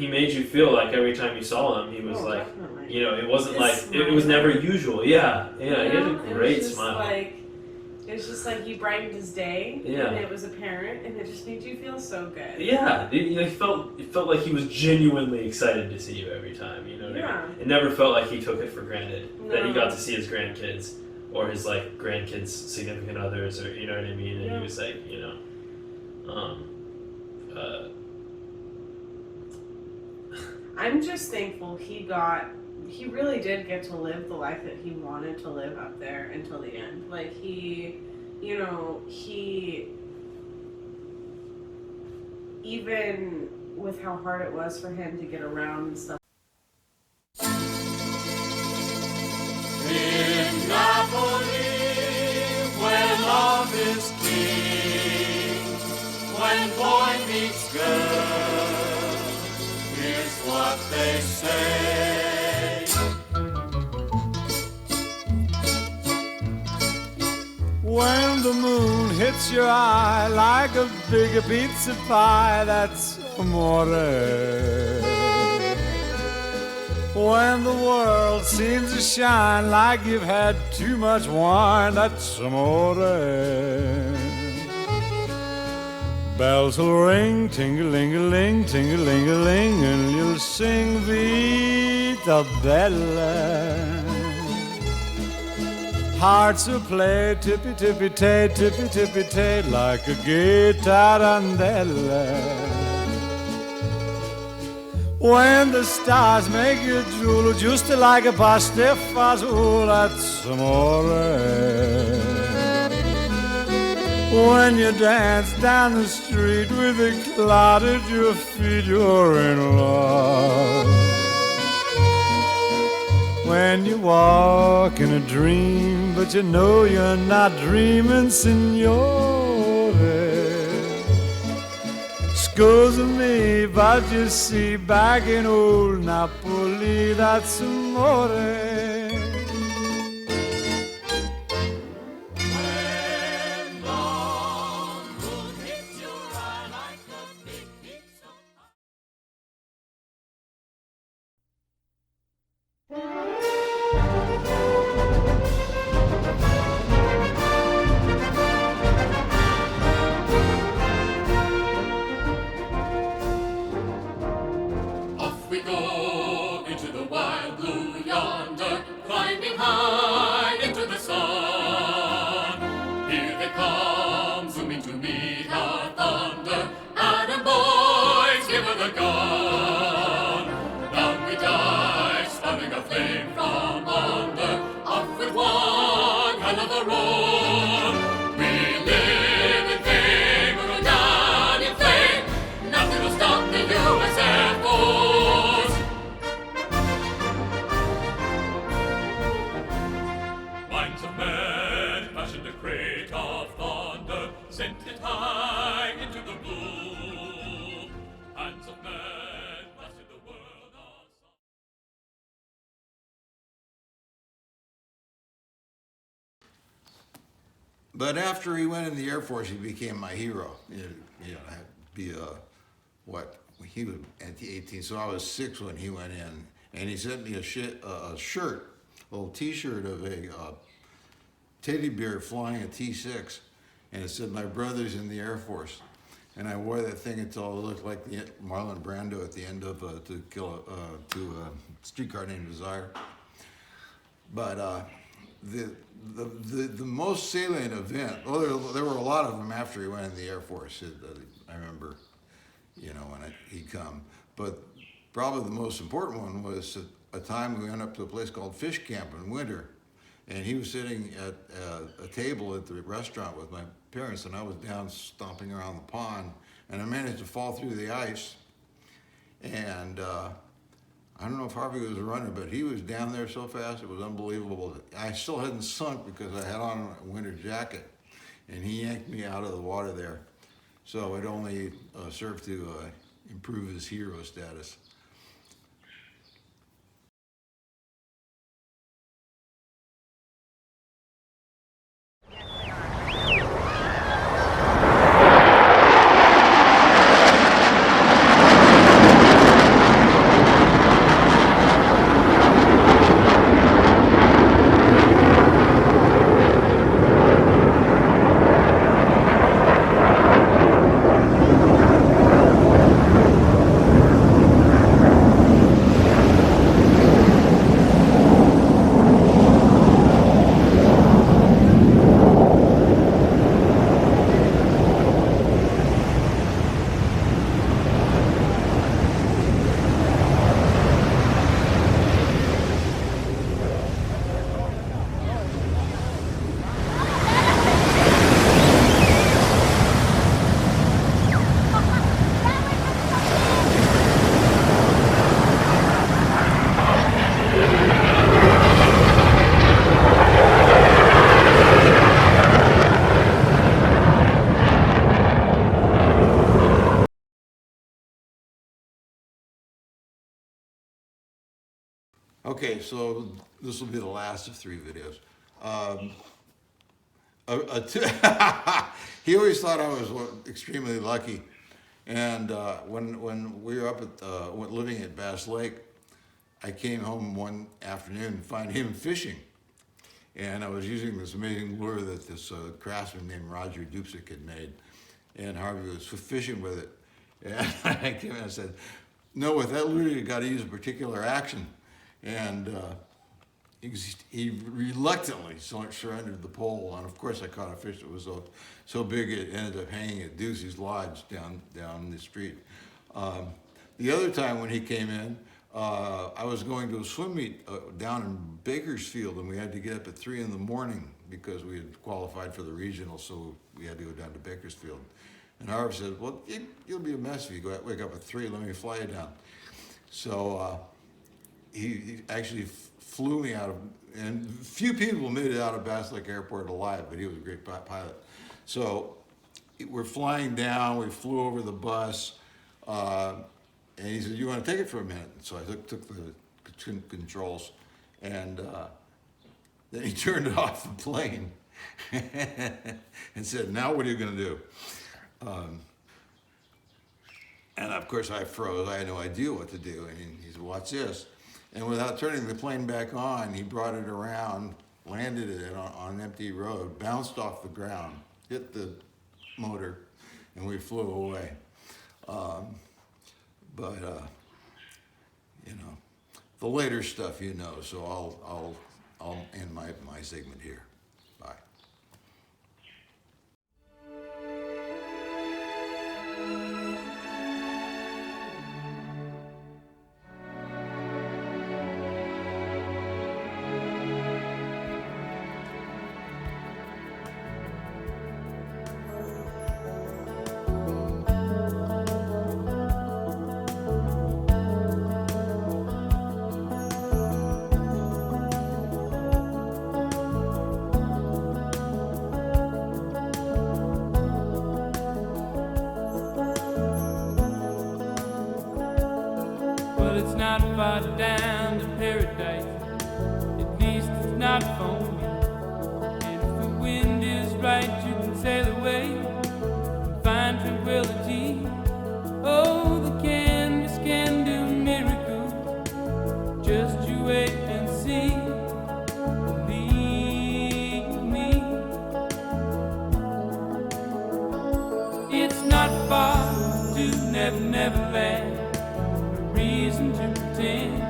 he made you feel like every time you saw him, he was like, definitely. you know, it wasn't His like smile. it was never usual. Yeah, he had a It great was just smile. Like, it was just like you brightened his day, Yeah. and it was apparent, and it just made you feel so good. Yeah, it felt like he was genuinely excited to see you every time. You know what I mean? It never felt like he took it for granted that he got to see his grandkids or his like grandkids' significant others, or you know what I mean. And he was like, you know, I'm just thankful he really did get to live the life that he wanted to live up there until the end. Like he even with how hard it was for him to get around and stuff. In Napoli, where love is king, when boy meets girl, here's what they say. When the moon hits your eye like a big pizza pie, that's amore. When the world seems to shine like you've had too much wine, that's amore. Bells will ring, ting-a-ling-a-ling, ting-a-ling-a-ling, and you'll sing Vita Bella. Hearts will play tippy-tippy-tay, tippy-tippy-tay, like a gay tarantella. When the stars make you drool, just like a pasta fazool, that's amore. When you dance down the street with a cloud at your feet, you're in love. When you walk in a dream, but you know you're not dreaming, signore. Scusa me, but you see, back in old Napoli, that's amore. But after he went in the Air Force, he became my hero. He was at the 18, so I was 6 when he went in, and he sent me a shirt, a little T-shirt of a teddy bear flying a T-6, and it said, "My brother's in the Air Force," and I wore that thing until it looked like the Marlon Brando at the end of Streetcar Named Desire. But the most salient event, well, there were a lot of them after he went in the Air Force. I remember, when he'd come. But probably the most important one was a time we went up to a place called Fish Camp in winter. And he was sitting at a table at the restaurant with my parents, and I was down stomping around the pond, and I managed to fall through the ice. And I don't know if Harvey was a runner, but he was down there so fast, it was unbelievable. I still hadn't sunk because I had on a winter jacket, and he yanked me out of the water there. So it only served to improve his hero status. Okay, so this will be the last of 3 videos. He always thought I was extremely lucky. And when we were up at living at Bass Lake, I came home one afternoon and find him fishing. And I was using this amazing lure that this craftsman named Roger Dupsik had made. And Harvey was fishing with it. And I came in and said, no, with that lure you got to use a particular action. And he reluctantly surrendered the pole. And of course I caught a fish that was so big it ended up hanging at Deuce's Lodge down the street. The other time when he came in, I was going to a swim meet down in Bakersfield, and we had to get up at 3 in the morning because we had qualified for the regional, so we had to go down to Bakersfield. And Harvey said, well, you'll be a mess if you wake up at 3, let me fly you down. So he actually flew me out of, and few people made it out of Bass Lake Airport alive, but he was a great pilot. So we're flying down, we flew over the bus, and he said, you want to take it for a minute? So I took the controls, and then he turned off the plane and said, now what are you going to do? And of course I froze. I had no idea what to do. And he said, watch this. And without turning the plane back on, he brought it around, landed it on an empty road, bounced off the ground, hit the motor, and we flew away. You know, the later stuff you know, so I'll end my segment here. Bye. Well, it's not far down to paradise, at least it's not for me. And if the wind is right, you can sail away and find tranquility. Oh, the canvas can do miracles, just you wait and see. Believe me, it's not far to Never Never Land. Reason to pretend,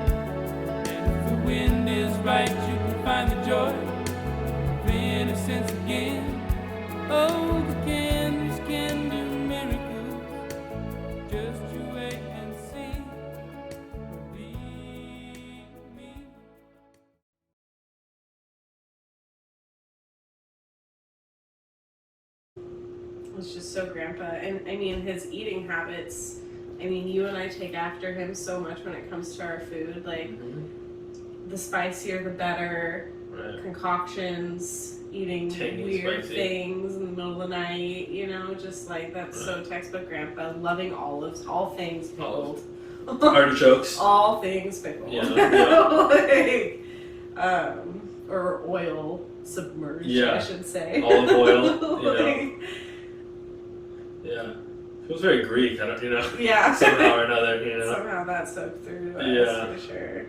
and if the wind is right, you can find the joy of innocence again. Oh, the canvas can do miracles, just you wait and see. Believe me. It's just so grandpa. And I mean, his eating habits, I mean, you and I take after him so much when it comes to our food. Like, the spicier the better. Right. Concoctions, eating Tangy, weird spicy things in the middle of the night, you know, just like that's so textbook grandpa. Loving olives, all things pickled. Artichokes. All things pickled. Yeah. Like, or oil submerged, Yeah. I should say. Olive oil, you know. Like, Yeah. It was very Greek, I don't, you know. yeah. Somehow or another, you know. Somehow that soaked through us, Yeah. for sure.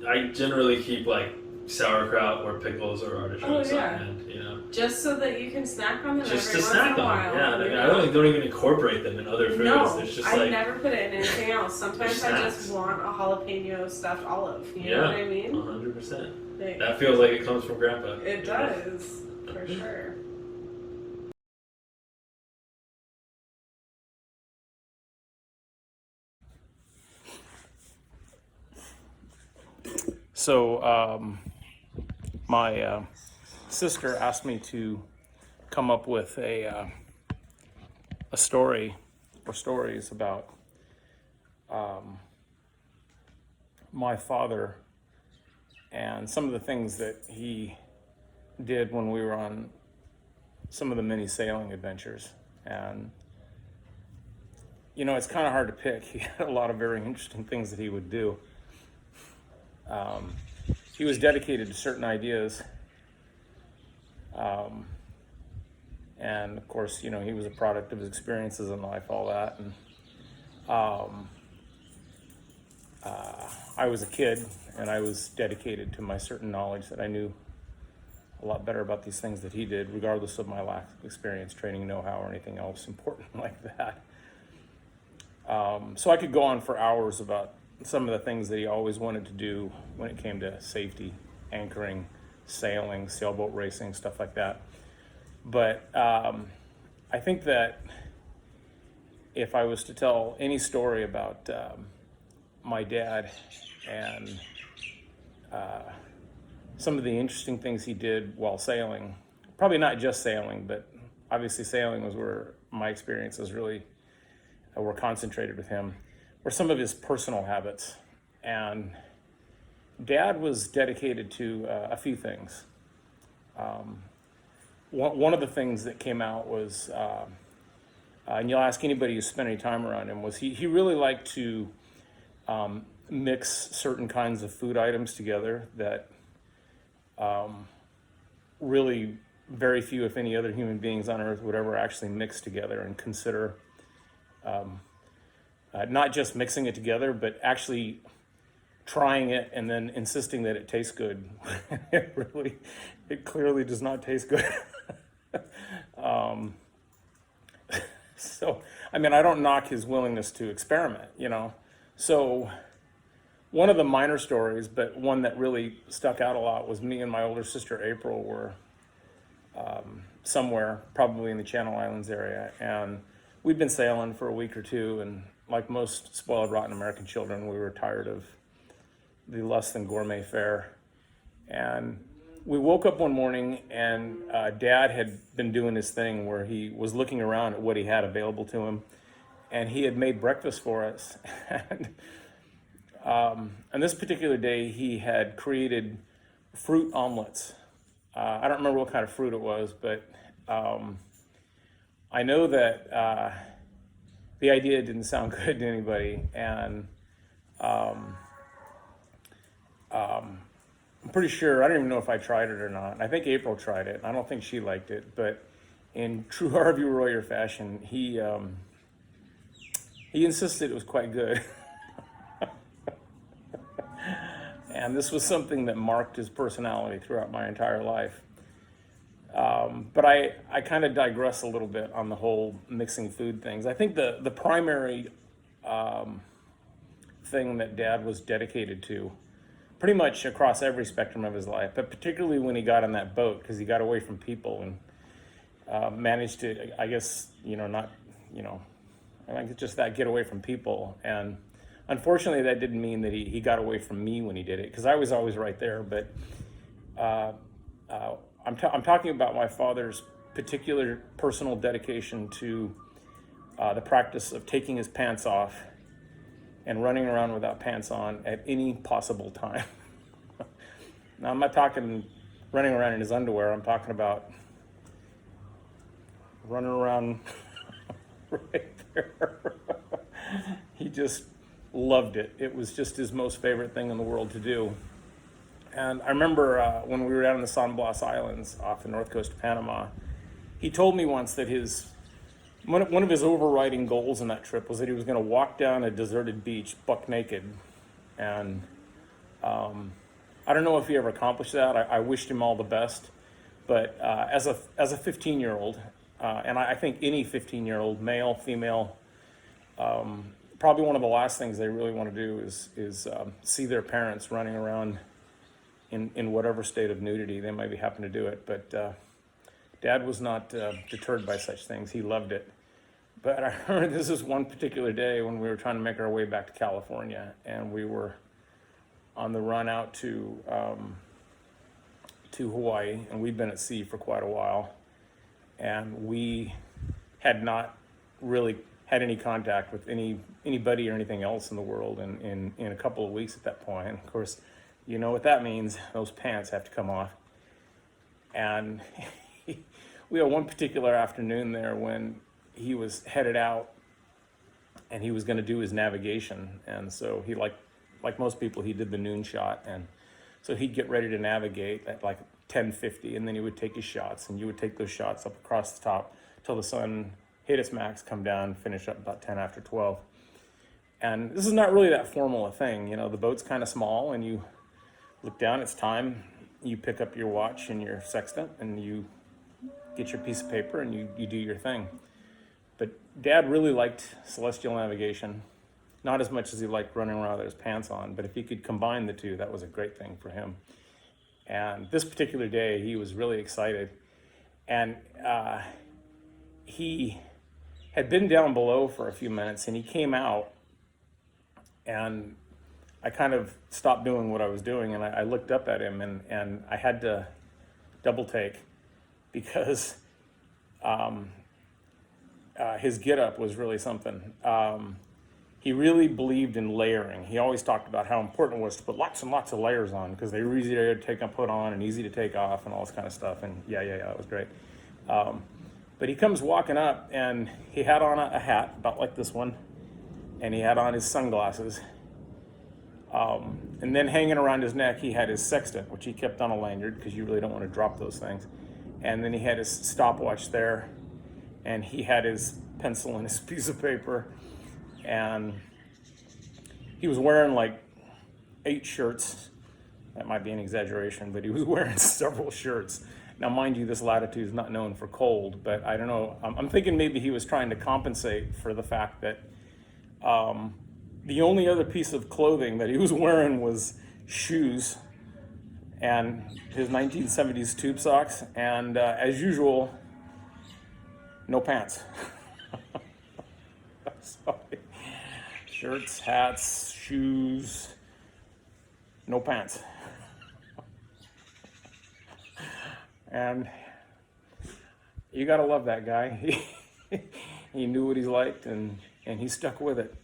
I generally keep like sauerkraut or pickles or artichokes on hand, you know. Just so that you can snack on them Just every to once snack in a on while. them, yeah. I mean, you I know? don't even incorporate them in other foods. No, It's just I like, never put it in anything else. Sometimes I just snacks. want a jalapeno stuffed olive. You know Yeah. what I mean? 100%. Like, That feels like it comes from Grandpa. it you know? does, for sure. So my sister asked me to come up with a story or stories about my father and some of the things that he did when we were on some of the mini sailing adventures. And it's kind of hard to pick. He had a lot of very interesting things that he would do. He was dedicated to certain ideas. And of course, he was a product of his experiences in life, all that. And I was a kid, and I was dedicated to my certain knowledge that I knew a lot better about these things that he did, regardless of my lack of experience, training, know-how, or anything else important like that. So I could go on for hours about some of the things that he always wanted to do when it came to safety, anchoring, sailing, sailboat racing, stuff like that. But I think that if I was to tell any story about my dad and some of the interesting things he did while sailing, probably not just sailing, but obviously sailing was where my experiences really were concentrated with him, were some of his personal habits. And Dad was dedicated to a few things. One of the things that came out was, and you'll ask anybody who spent any time around him, was he really liked to mix certain kinds of food items together that really very few, if any, other human beings on Earth would ever actually mix together and consider not just mixing it together, but actually trying it and then insisting that it tastes good. It clearly does not taste good. So, I mean, I don't knock his willingness to experiment, So one of the minor stories, but one that really stuck out a lot, was me and my older sister April were somewhere, probably in the Channel Islands area, and we'd been sailing for a week or two, and like most spoiled, rotten American children, we were tired of the less than gourmet fare. And we woke up one morning, and Dad had been doing his thing where he was looking around at what he had available to him, and he had made breakfast for us. And on this particular day, he had created fruit omelets. I don't remember what kind of fruit it was, but I know that the idea didn't sound good to anybody, and I'm pretty sure, I don't even know if I tried it or not. I think April tried it. I don't think she liked it, but in true Harvey Royer fashion, he insisted it was quite good. And this was something that marked his personality throughout my entire life. But I kind of digress a little bit on the whole mixing food things. I think the primary thing that Dad was dedicated to, pretty much across every spectrum of his life, but particularly when he got on that boat, because he got away from people and managed to, I guess, not, I think just that, get away from people. And unfortunately, that didn't mean that he got away from me when he did it, because I was always right there. But I'm talking about my father's particular personal dedication to the practice of taking his pants off and running around without pants on at any possible time. Now, I'm not talking running around in his underwear. I'm talking about running around right there. He just loved it. It was just his most favorite thing in the world to do. And I remember when we were down in the San Blas Islands off the north coast of Panama, he told me once that one of his overriding goals in that trip was that he was going to walk down a deserted beach buck naked. And I don't know if he ever accomplished that. I wished him all the best. But as a 15-year-old, and I think any 15-year-old, male, female, probably one of the last things they really want to do is see their parents running around in whatever state of nudity they might be happen to do it. But Dad was not deterred by such things. He loved it. But I remember this is one particular day when we were trying to make our way back to California, and we were on the run out to Hawaii, and we'd been at sea for quite a while, and we had not really had any contact with anybody or anything else in the world in a couple of weeks at that point. And of course, you know what that means. Those pants have to come off. And we had one particular afternoon there when he was headed out, and he was going to do his navigation. And so he, like most people, he did the noon shot. And so he'd get ready to navigate at like 10:50, and then he would take his shots, and you would take those shots up across the top till the sun hit its max, come down, finish up about 10 after 12. And this is not really that formal a thing. You know, the boat's kind of small, and you look down, it's time. You pick up your watch and your sextant, and you get your piece of paper, and you do your thing. But Dad really liked celestial navigation, not as much as he liked running around with his pants on, but if he could combine the two, that was a great thing for him. And this particular day, he was really excited. And he had been down below for a few minutes, and he came out, and I kind of stopped doing what I was doing, and I looked up at him, and I had to double take, because his get-up was really something. He really believed in layering. He always talked about how important it was to put lots and lots of layers on, because they were easy to take and put on and easy to take off and all this kind of stuff. And yeah, that was great. But he comes walking up, and he had on a hat about like this one, and he had on his sunglasses. And then hanging around his neck, he had his sextant, which he kept on a lanyard because you really don't want to drop those things. And then he had his stopwatch there, and he had his pencil and his piece of paper. And he was wearing like 8 shirts. That might be an exaggeration, but he was wearing several shirts. Now, mind you, this latitude is not known for cold, but I don't know. I'm thinking maybe he was trying to compensate for the fact that the only other piece of clothing that he was wearing was shoes and his 1970s tube socks, and as usual, no pants. Sorry. Shirts, hats, shoes, no pants. And you gotta love that guy. He knew what he liked, and he stuck with it.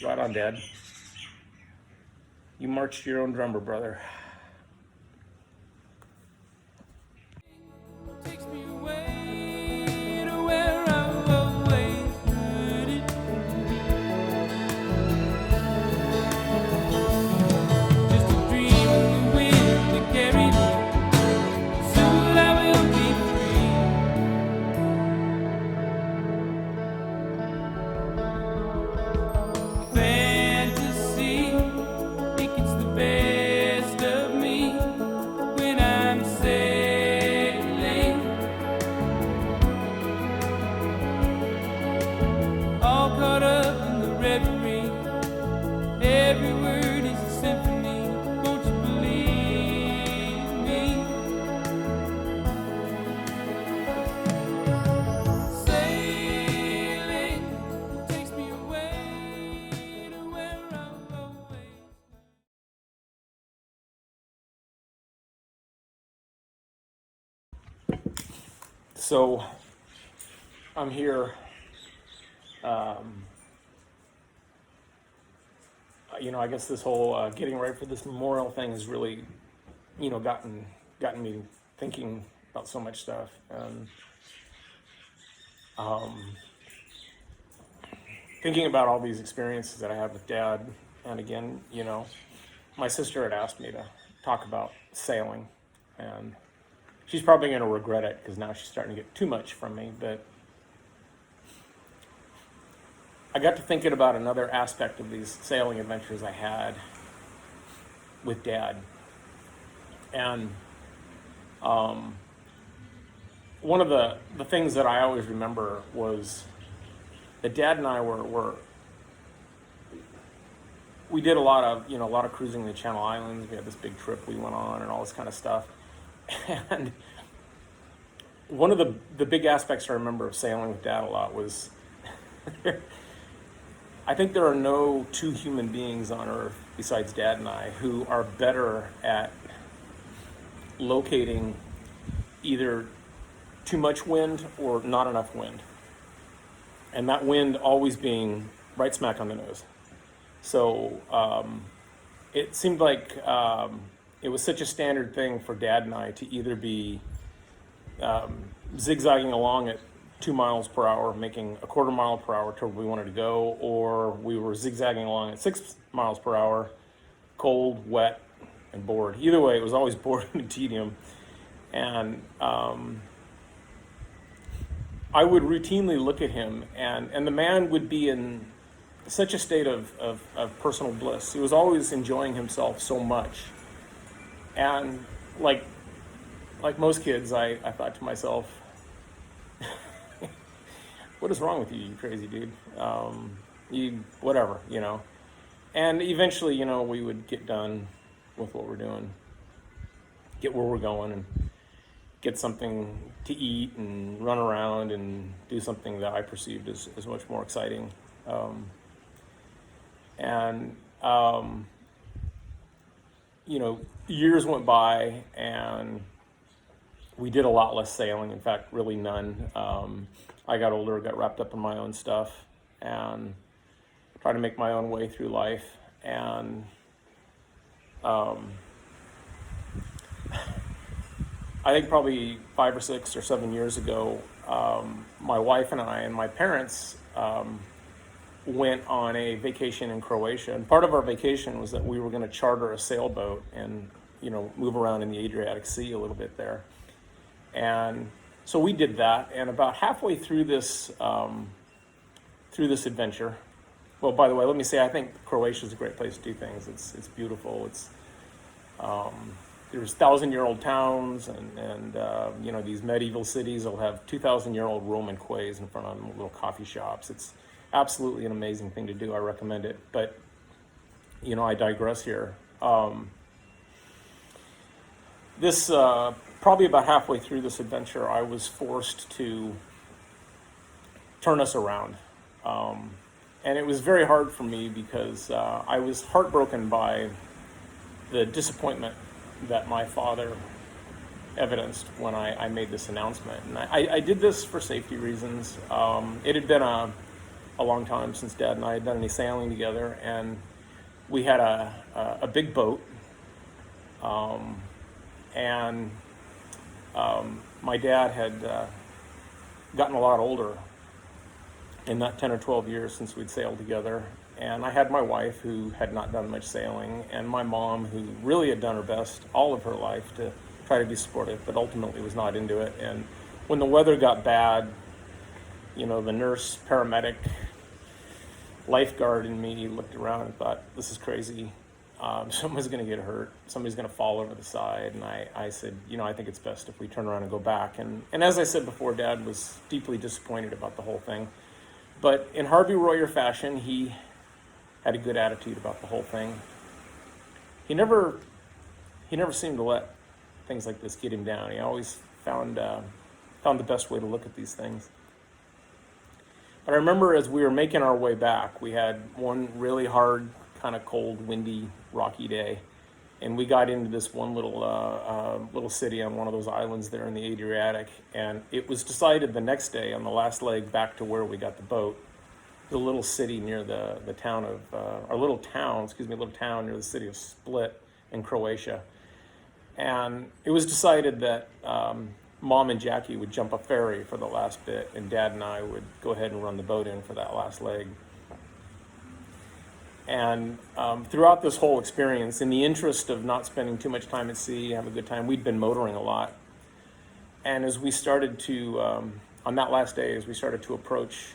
Right on, Dad. You marched to your own drummer, brother. Takes me away to where I've always heard it. Just a dream of the wind that carried me. Soon I will be free. Fantasy, think it's the best of me when I'm sailing. All caught up in the reverie. Every word is a symphony. Won't you believe me? Sailing takes me away to where I've always. So I'm here, I guess this whole getting ready for this memorial thing has really, gotten me thinking about so much stuff. And thinking about all these experiences that I had with Dad. And again, my sister had asked me to talk about sailing, and she's probably going to regret it because now she's starting to get too much from me. But I got to thinking about another aspect of these sailing adventures I had with Dad. And one of the things that I always remember was that Dad and I we did a lot of cruising in the Channel Islands. We had this big trip we went on and all this kind of stuff. And one of the big aspects I remember of sailing with Dad a lot was I think there are no two human beings on Earth besides Dad and I who are better at locating either too much wind or not enough wind. And that wind always being right smack on the nose. So it seemed like it was such a standard thing for Dad and I to either be zigzagging along at 2 miles per hour, making a quarter mile per hour to where we wanted to go, or we were zigzagging along at 6 miles per hour, cold, wet, and bored. Either way, it was always bored and tedium. And I would routinely look at him, and the man would be in such a state of personal bliss. He was always enjoying himself so much. And like most kids, I thought to myself, what is wrong with you, you crazy dude? Whatever, you know. And eventually, you know, we would get done with what we're doing, get where we're going, and get something to eat and run around and do something that I perceived as much more exciting. You know, years went by and we did a lot less sailing. In fact, really none. I got older, got wrapped up in my own stuff and tried to make my own way through life. And I think probably 5 or 6 or 7 years ago, my wife and I and my parents went on a vacation in Croatia. And part of our vacation was that we were going to charter a sailboat and, you know, move around in the Adriatic Sea a little bit there. And so we did that. And about halfway through this adventure, well, by the way, let me say, I think Croatia is a great place to do things. It's beautiful. It's there's 1,000-year-old towns and you know, these medieval cities will have 2,000-year-old Roman quays in front of them, little coffee shops. It's absolutely an amazing thing to do. I recommend it. But, you know, I digress here. This probably about halfway through this adventure, I was forced to turn us around. And it was very hard for me because I was heartbroken by the disappointment that my father evidenced when I made this announcement. And I did this for safety reasons. It had been a long time since Dad and I had done any sailing together, and we had a big boat. My dad had gotten a lot older in that 10 or 12 years since we'd sailed together. And I had my wife, who had not done much sailing, and my mom, who really had done her best all of her life to try to be supportive, but ultimately was not into it. And when the weather got bad, you know, the nurse, paramedic, lifeguard in me looked around and thought, this is crazy. Someone's going to get hurt. Somebody's going to fall over the side. And I said, you know, I think it's best if we turn around and go back. And as I said before, Dad was deeply disappointed about the whole thing. But in Harvey Royer fashion, he had a good attitude about the whole thing. He never seemed to let things like this get him down. He always found the best way to look at these things. But I remember as we were making our way back, we had one really hard, kind of cold, windy, rocky day, and we got into this one little city on one of those islands there in the Adriatic, and it was decided the next day on the last leg back to where we got the boat, the little city near the town of, a little town near the city of Split in Croatia. And it was decided that Mom and Jackie would jump a ferry for the last bit, and Dad and I would go ahead and run the boat in for that last leg. And throughout this whole experience, in the interest of not spending too much time at sea, have a good time, we'd been motoring a lot. And as we started to, on that last day, as we started to approach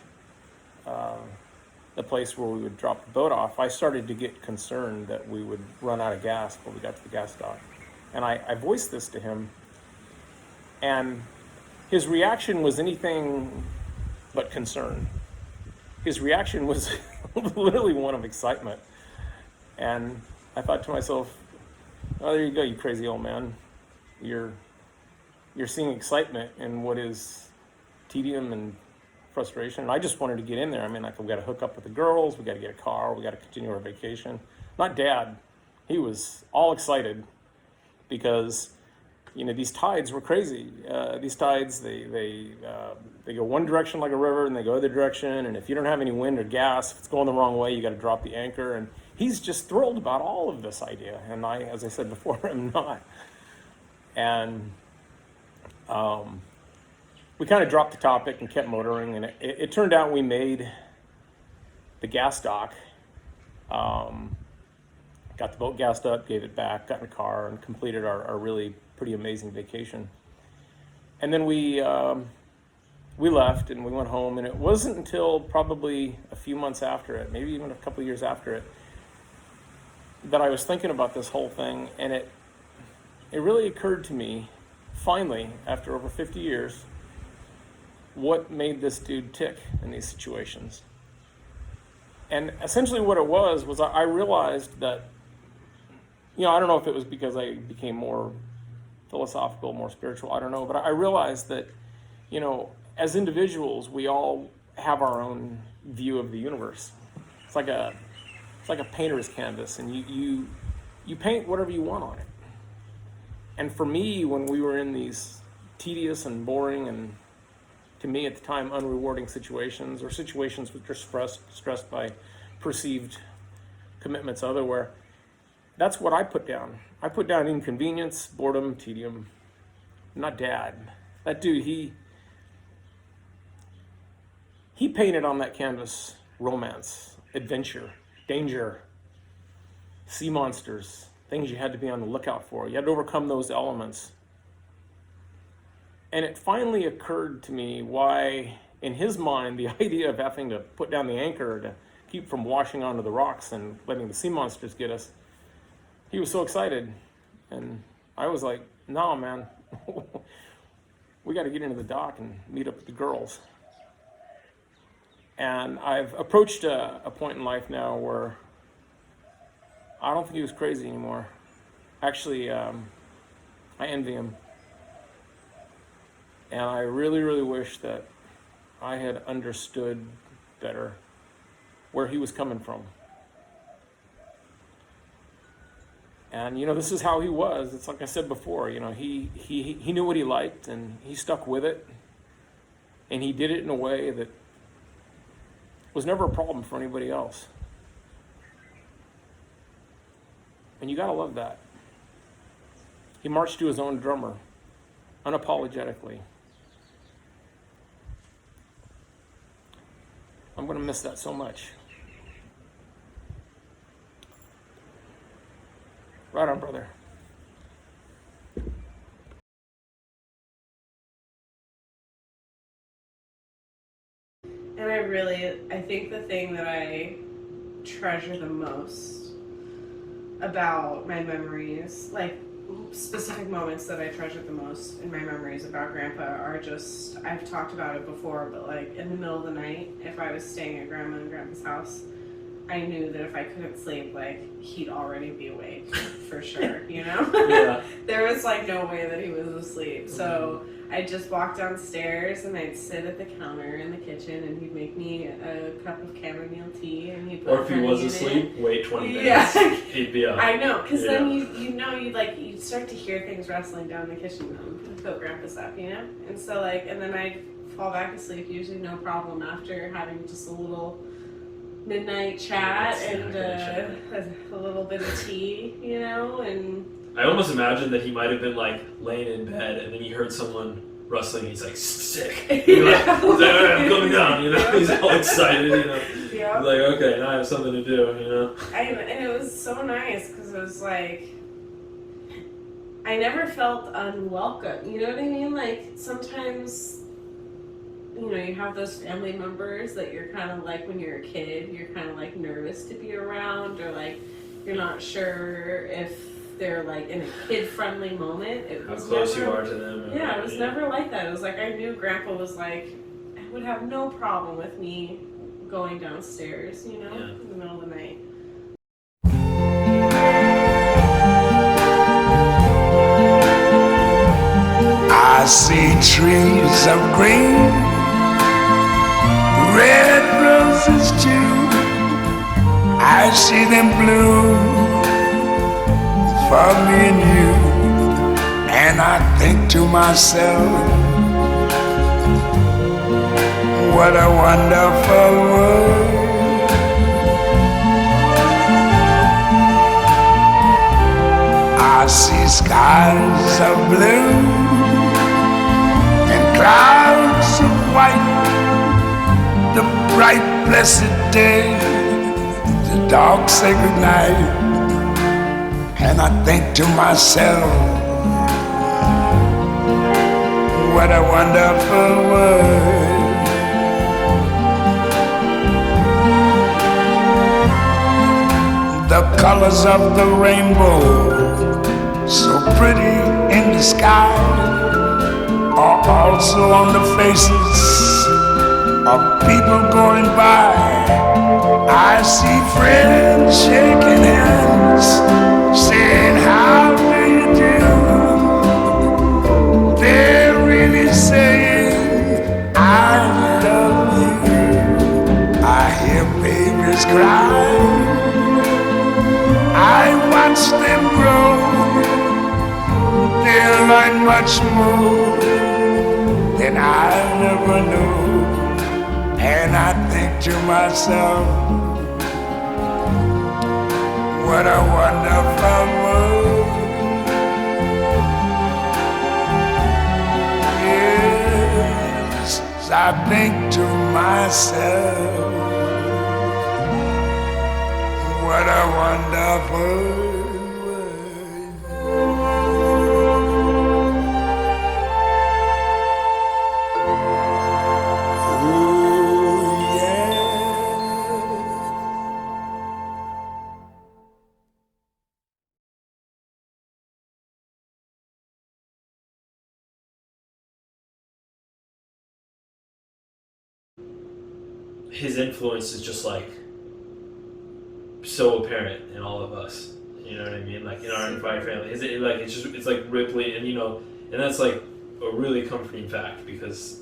the place where we would drop the boat off, I started to get concerned that we would run out of gas before we got to the gas dock. And I voiced this to him, and his reaction was anything but concern. His reaction was literally one of excitement. And I thought to myself, oh, there you go, you crazy old man. You're seeing excitement in what is tedium and frustration. And I just wanted to get in there. I mean, like, we got to hook up with the girls, we got to get a car, we got to continue our vacation. Not Dad. He was all excited because, you know, these tides were crazy. These tides, they go one direction like a river, and they go the other direction. And if you don't have any wind or gas, if it's going the wrong way, you got to drop the anchor. And he's just thrilled about all of this idea. And I, as I said before, am not. And we kind of dropped the topic and kept motoring, and it turned out we made the gas dock. Got the boat gassed up, gave it back, got in a car, and completed our really pretty amazing vacation. And then we left and we went home, and it wasn't until probably a few months after it, maybe even a couple of years after it, that I was thinking about this whole thing, and it really occurred to me, finally, after over 50 years, what made this dude tick in these situations. And essentially what it was I realized that, I don't know if it was because I became more philosophical, more spiritual, I don't know, but I realized that, as individuals, we all have our own view of the universe. It's like a painter's canvas, and you paint whatever you want on it. And for me, when we were in these tedious and boring and, to me at the time, unrewarding situations, or situations which are stressed by perceived commitments otherwhere, that's what I put down. I put down inconvenience, boredom, tedium. Not Dad. That dude, he painted on that canvas romance, adventure, danger, sea monsters, things you had to be on the lookout for. You had to overcome those elements. And it finally occurred to me why, in his mind, the idea of having to put down the anchor to keep from washing onto the rocks and letting the sea monsters get us, he was so excited. And I was like, no, man, we got to get into the dock and meet up with the girls. And I've approached a point in life now where I don't think he was crazy anymore. Actually, I envy him. And I really, really wish that I had understood better where he was coming from. And, this is how he was. It's like I said before, he knew what he liked, and he stuck with it. And he did it in a way that was never a problem for anybody else. And you gotta love that. He marched to his own drummer, unapologetically. I'm gonna miss that so much. Right on, brother. And I think the thing that I treasure the most about my memories, like specific moments that I treasure the most in my memories about Grandpa, are just, I've talked about it before, but like in the middle of the night, if I was staying at Grandma and Grandpa's house, I knew that if I couldn't sleep, like, he'd already be awake for sure, Yeah. There was like no way that he was asleep. So I'd just walk downstairs and I'd sit at the counter in the kitchen, and he'd make me a cup of chamomile tea, and he'd put or if he was asleep, wait 20 minutes. Yeah. He'd be up. I know, because then you'd start to hear things rustling down the kitchen until Grandpa's up, And so and then I'd fall back asleep, usually no problem, after having just a little midnight chat and a little bit of tea, and I almost imagine that he might have been like laying in bed, and then he heard someone rustling. He's like, sick. He's like, I'm coming down. He's all excited. He's like, okay, now I have something to do. And it was so nice because it was like, I never felt unwelcome. You know what I mean? Like sometimes, you have those family members that you're kind of like, when you're a kid, you're kind of like nervous to be around, or like you're not sure if they're like in a kid-friendly moment. How close you are to them. Yeah, it was never like that. It was like I knew Grandpa was like, would have no problem with me going downstairs, in the middle of the night. I see trees of green, red roses too. I see them bloom for me and you. And I think to myself, what a wonderful world. I see skies of blue and clouds white, the bright, blessed day, the dark, sacred night. And I think to myself, what a wonderful world. The colors of the rainbow, so pretty in the sky, are also on the faces of people going by. I see friends shaking hands, saying, how do you do? They're really saying, I love you. I hear babies cry, I watch them grow. They'll learn much more than I never knew. And I think to myself, what a wonderful world. Yes, I think to myself, what a wonderful world. Oh, yeah. His influence is just like so apparent in all of us. You know what I mean? Like in our entire family, it's like Ripley, and and that's like a really comforting fact because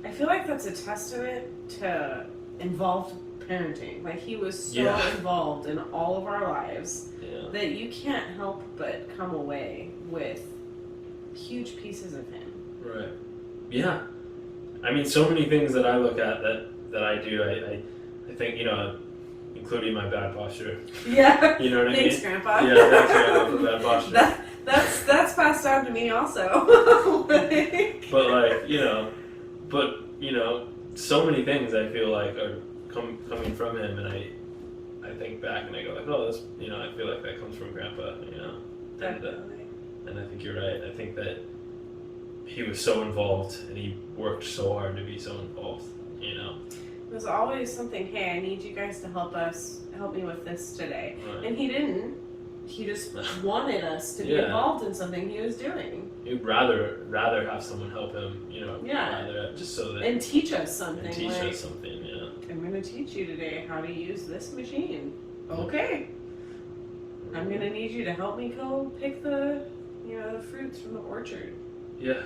I feel like that's a testament to involved parenting. Like he was so involved in all of our lives that you can't help but come away with huge pieces of him. Right. Yeah. I mean, so many things that I look at that I do. I think including my bad posture. Yeah. You know what I mean? Thanks, Grandpa. Yeah, thanks, Grandpa, for bad posture. That's passed down to me also. So many things I feel like are coming from him, and I think back and I go like, oh, that's I feel like that comes from Grandpa, Definitely. And I think you're right. I think that he was so involved and he worked so hard to be so involved. It was always something. Hey, I need you guys to help me with this today, Right. and he didn't. He just wanted us to be involved in something he was doing. He'd rather have someone help him, Yeah. rather just so that And teach us something. and teach us something, I'm going to teach you today how to use this machine. Okay. I'm going to need you to help me go pick the fruits from the orchard. Yeah.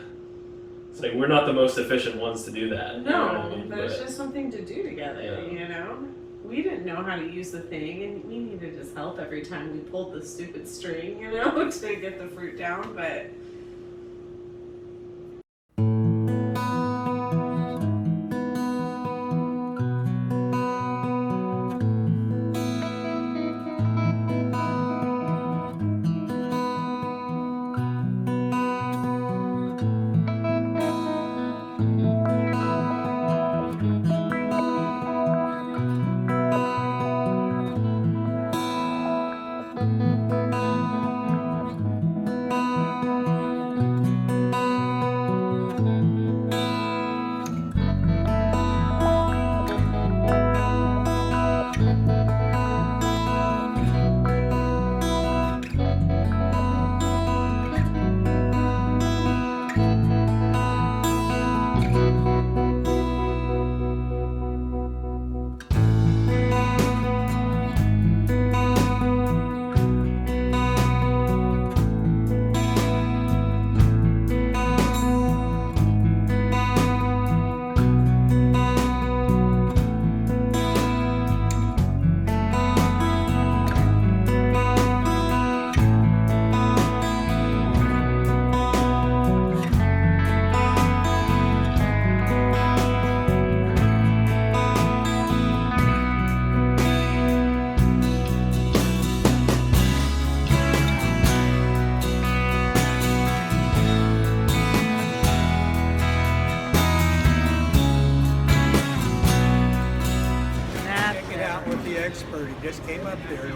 It's like we're not the most efficient ones to do that. No, you know what I mean? but it's just something to do together, We didn't know how to use the thing, and we needed his help every time we pulled the stupid string, to get the fruit down, but... out with the expert. He just came up there.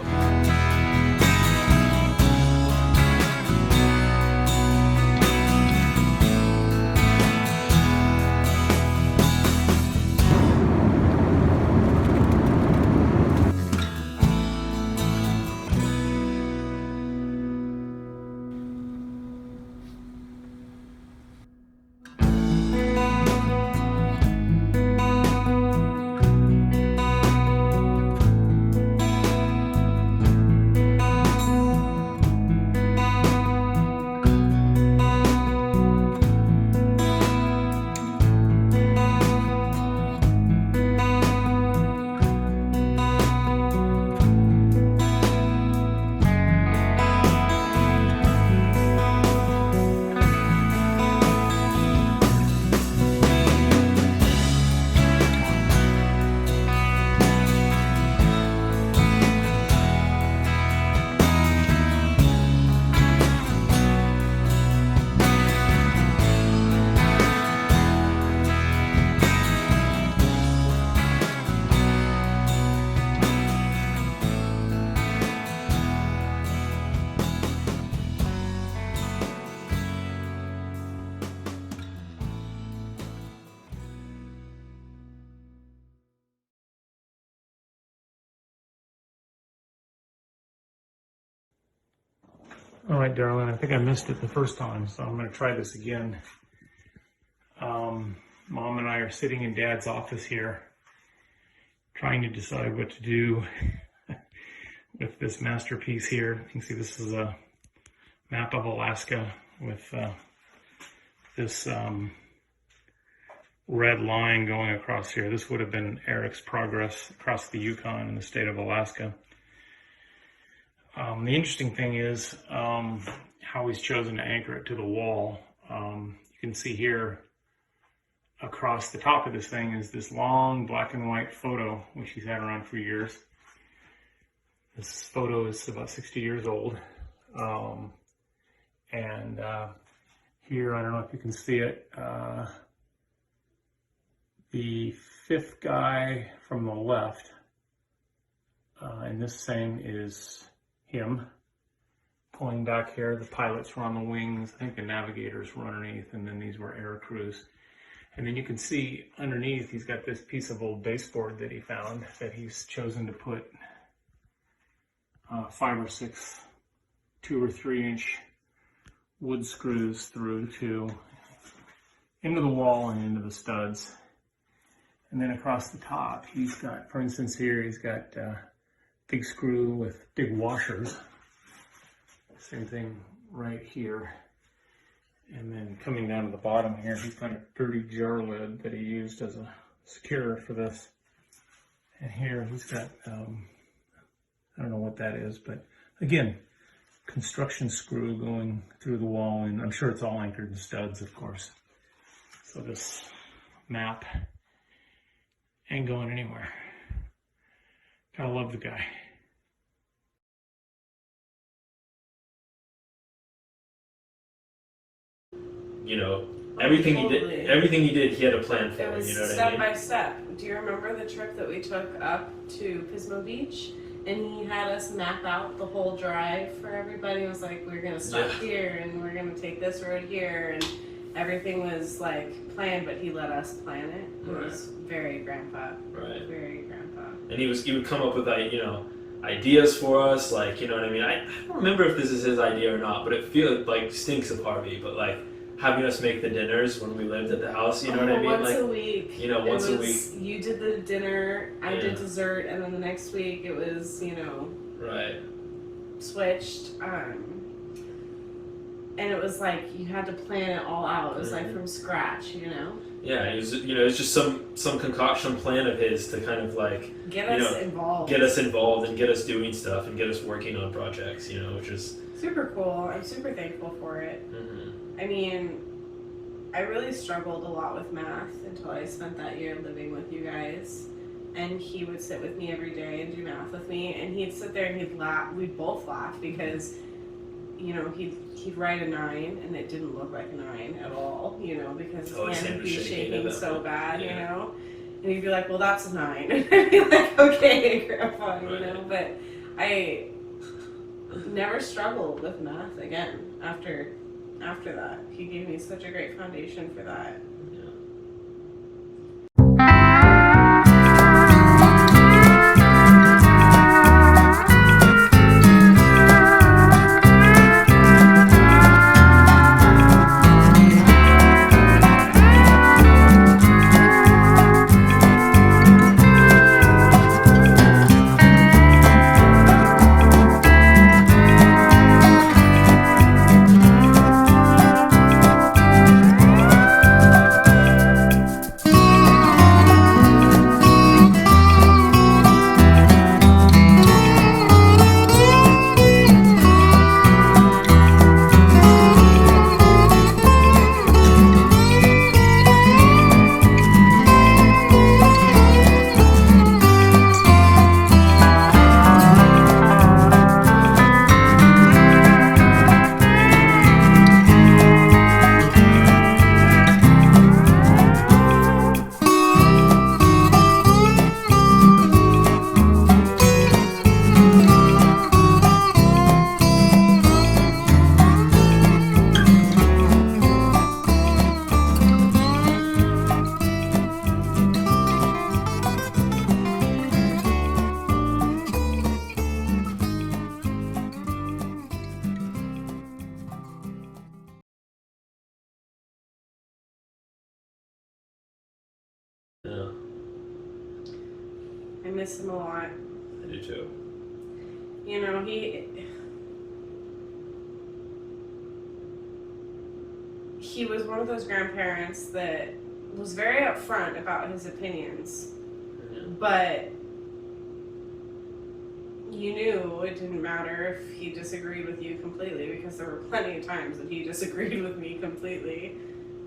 All right, darling, I think I missed it the first time, so I'm going to try this again. Mom and I are sitting in Dad's office here, trying to decide what to do with this masterpiece here. You can see this is a map of Alaska with this red line going across here. This would have been Eric's progress across the Yukon in the state of Alaska. The interesting thing is how he's chosen to anchor it to the wall. You can see here across the top of this thing is this long black and white photo, which he's had around for years. This photo is about 60 years old. And here, I don't know if you can see it, the fifth guy from the left in this thing is him pulling back here. The pilots were on the wings. I think the navigators were underneath, and then these were air crews. And then you can see underneath, he's got this piece of old baseboard that he found that he's chosen to put 5 or 6 2 or 3 inch wood screws through to into the wall and into the studs. And then across the top, he's got, for instance, here he's got big screw with big washers. Same thing right here. And then coming down to the bottom here, he's got a dirty jar lid that he used as a securer for this. And here he's got, I don't know what that is, but again, construction screw going through the wall, and I'm sure it's all anchored in studs, of course. So this map ain't going anywhere. Gotta love the guy. You know, everything he did, he had a plan for. It was you know what step I mean? by step. Do you remember the trip that we took up to Pismo Beach? And he had us map out the whole drive for everybody. It was like, we're gonna stop here, and we're gonna take this road here, and everything was like planned, but he let us plan it. It was very grandpa. Right. Very grandpa. And he would come up with, like, you know, ideas for us, like, you know what I mean? I don't remember if this is his idea or not, but it feels like stinks of Harvey, but like having us make the dinners when we lived at the house, you know what I mean? Once like a week. You know, once a week. You did the dinner, I did dessert, and then the next week it was, you know, switched. And it was like you had to plan it all out. It was like from scratch, you know. Yeah, it was, you know, it's just some concoction plan of his to kind of like get us involved and get us doing stuff and get us working on projects, you know, which is super cool. I'm super thankful for it. I mean, I really struggled a lot with math until I spent that year living with you guys. And he would sit with me every day and do math with me. And he'd sit there and he'd laugh. We'd both laugh because, you know, he'd write a 9 and it didn't look like a 9 at all, you know, because his hand would be shaking so bad, you know. And he'd be like, well, that's a 9. And I'd be like, okay, Grandpa, you know. But I never struggled with math again after that. He gave me such a great foundation for that. Yeah. I miss him a lot. I do too. You know, he was one of those grandparents that was very upfront about his opinions, but you knew it didn't matter if he disagreed with you completely, because there were plenty of times that he disagreed with me completely.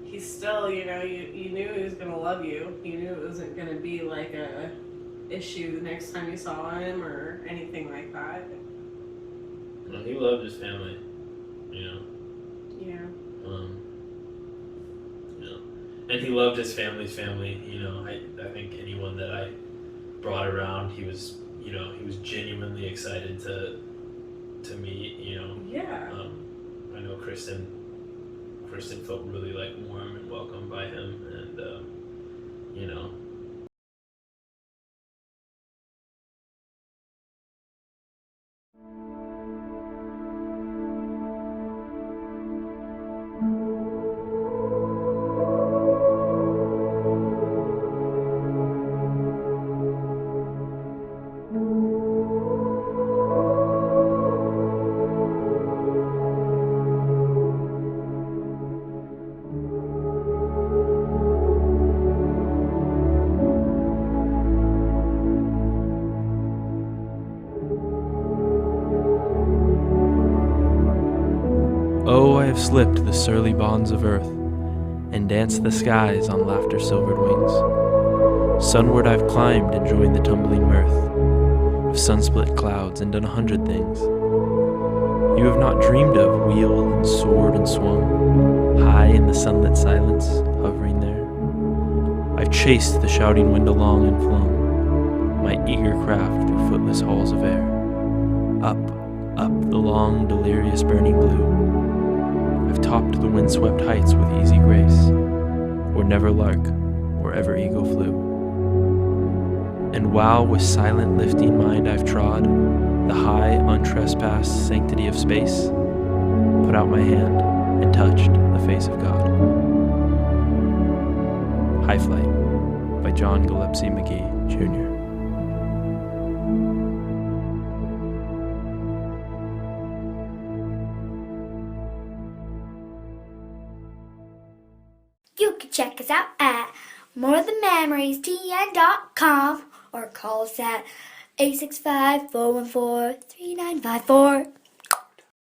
He still, you know, you knew he was going to love you. You knew it wasn't going to be like a issue the next time you saw him or anything like that. Well, he loved his family, you know. Yeah. You know, and he loved his family's family. You know, I think anyone that I brought around, he was, you know, he was genuinely excited to meet. You know. Yeah. I know Kristen felt really like warm and welcomed by him, and you know. Oh, I have slipped the surly bonds of earth, and danced the skies on laughter-silvered wings. Sunward I've climbed and joined the tumbling mirth of sun-split clouds, and done 100 things you have not dreamed of, wheel and soared and swung, high in the sunlit silence, hovering there. I've chased the shouting wind along and flung my eager craft through footless halls of air, up the long, delirious burning blue. I've topped the windswept heights with easy grace, where never lark or ever eagle flew. And while with silent lifting mind I've trod the high, untrespassed sanctity of space, put out my hand and touched the face of God. High Flight by John Gillespie McGee, Jr. You can check us out at morethanmemoriestn.com or call us at 865-414-3954.